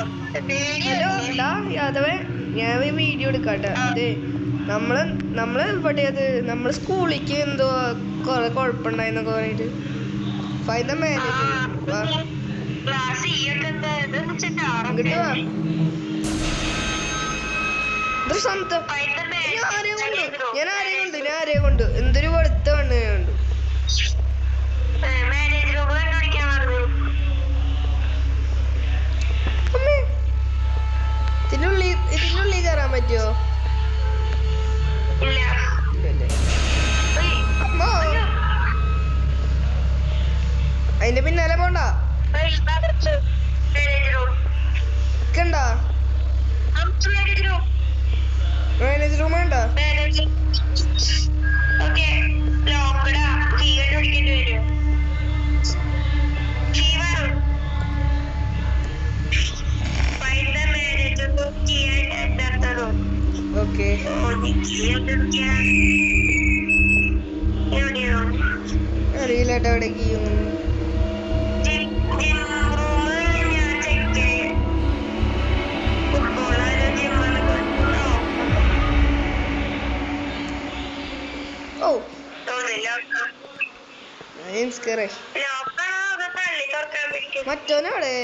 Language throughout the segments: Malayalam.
ഹലോ ഡാ യാദവേ, ഞാൻ വീഡിയോ എടുക്കാട്ടെ. അതെ, നമ്മള് ഇവിടെ നമ്മള് സ്കൂളിലേക്ക് എന്തോ കൊറേ കുഴപ്പമുണ്ടായെന്നൊക്കെ പറഞ്ഞിട്ട്. Fine the manager. ഇങ്ങോട്ട് വാ. ഞാൻ ആരെയും കൊണ്ട് എന്തൊരു വെളുത്ത കണ്ണ് കണ്ടു. അമ്മേ, ഇതിനുള്ളിൽ കയറാൻ പറ്റുമോ? അതിന്റെ പിന്നാലെ പോണ്ട. മാനേജ് റൂം വേണ്ട. ഓക്കെ, അറിയില്ല എവിടെ കീയും. മറ്റോനവിടെ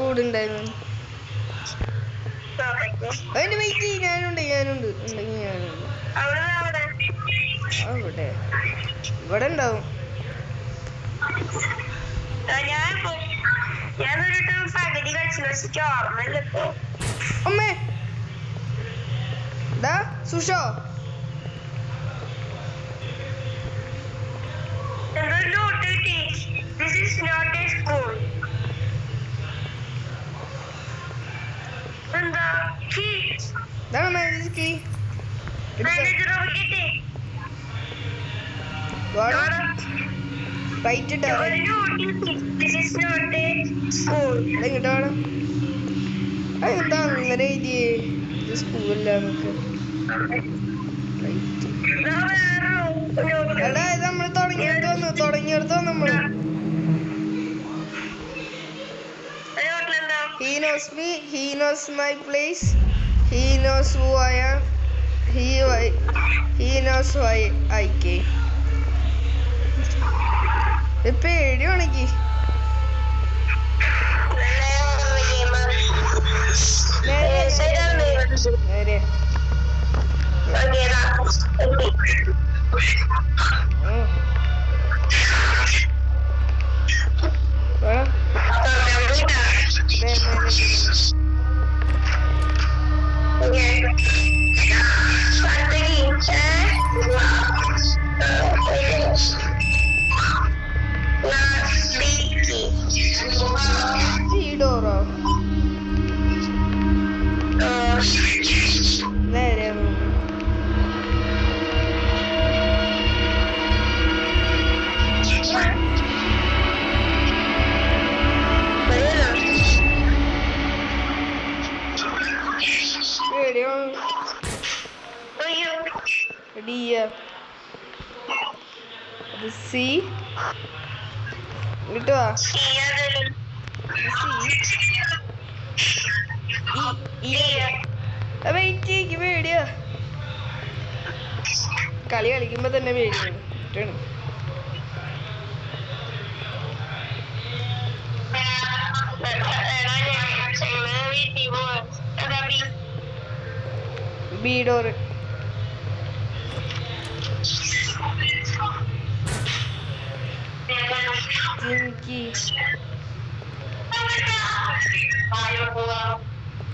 കൂടുണ്ടായിരുന്നു. അതിന് വെയിറ്റ്. ഞാനുണ്ട് അവിടെ ഇവിടെ ഉണ്ടാവും. അമ്മേ ഡാ സുഷോ, This is not a school. And the key. That's my key. Manager of kitty. What? Write it down. This is not a school. Write it down. I am done. This school is He knows me, he knows my place, he knows who I am, he knows why I came. പേടിയാണെങ്കിൽ നേരെ സി കിട്ടുവാ. വെയിറ്റ്, പേടിയാ. കളി കളിക്കുമ്പോ തന്നെ പേടിയാണ്. B door.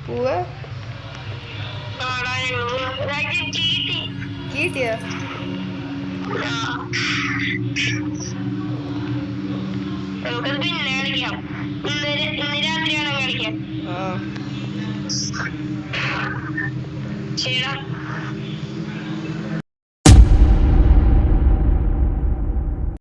പൂവ കീട്ടിയ നമുക്കത് പിന്നെ കളിക്കാം. ഇന്ന് രാത്രിയാണോ കളിക്കാം? ആ, ശരിടാ.